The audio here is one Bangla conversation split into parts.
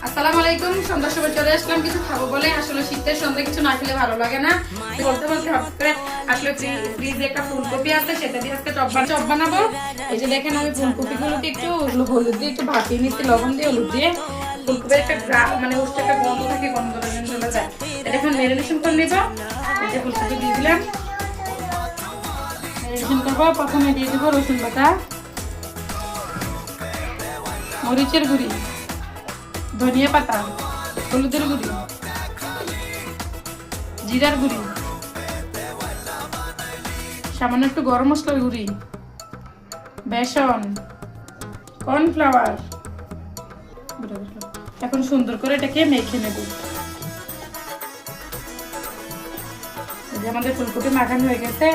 আসসালামু আলাইকুম। সন্ধ্যার সময় চলে আসলাম কিছু খাবো বলে। আসলে শীতের সন্ধ্যে কিছু না খেলে ভালো লাগে না। বলতে বলতে হঠাৎ করে আসলে ফ্রিজে একটা ফুলকপি আছে, সেটা দিয়ে আজকে চপ বানাবো। এই যে দেখেন, আমি ফুলকপিগুলোকে একটু হলুদ দিয়ে একটু ভাপিয়ে নিচ্ছি, লবণ দিয়ে হলুদ দিয়ে। ফুলকপির একটা মানে উঠতে একটা গন্ধ থাকে, গন্ধটা যেন চলে যায়। এটা এখন ম্যারিনেশন করে নেবো। এই যে ফুলকপি দিয়ে দিলাম, ম্যারিনেশন করবো। প্রথমে দিয়ে দেবো রসুন বাটা, মরিচের গুঁড়ি, ধনিয়া পাতা, হলুদের গুঁড়ি, জিরার গুঁড়ি, সামান্য একটু গরম মশলার গুঁড়ি, বেসন, কর্নফ্লাওয়ার। এখন সুন্দর করে এটাকে মেখে নেব। আমাদের ফুলকপি মাখানো হয়ে গেছে।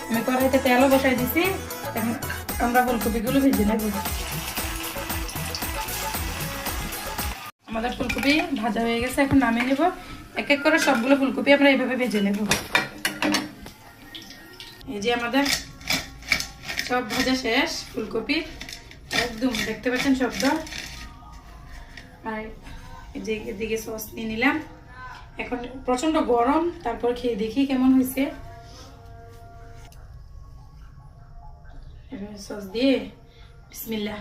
আমি কড়াইতে তেলও বসাই দিছি। এখন আমরা ফুলকপিগুলো ভেজে নেব। আমাদের ফুলকপি ভাজা হয়ে গেছে, এখন নামিয়ে নেব। এক এক করে সবগুলো ফুলকপি আমরা এইভাবে ভেজে নেব। এই যে আমাদের সব ভাজা শেষ ফুলকপি, একদম দেখতে পাচ্ছেন শব্দ। আর এদিকে সস নিয়ে নিলাম। এখন প্রচন্ড গরম, তারপর খেয়ে দেখি কেমন হয়েছে। সস দিয়ে বিসমিল্লাহ।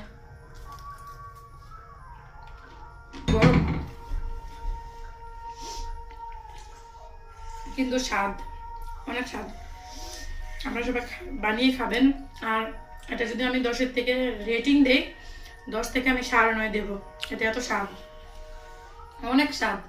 গরম কিন্তু স্বাদ, অনেক স্বাদ। আপনারা সবাই বানিয়ে খাবেন। আর এটা যদি আমি 10-এর থেকে রেটিং দেই, 10 থেকে আমি 9.5 দেবো। এটা এত স্বাদ, অনেক স্বাদ।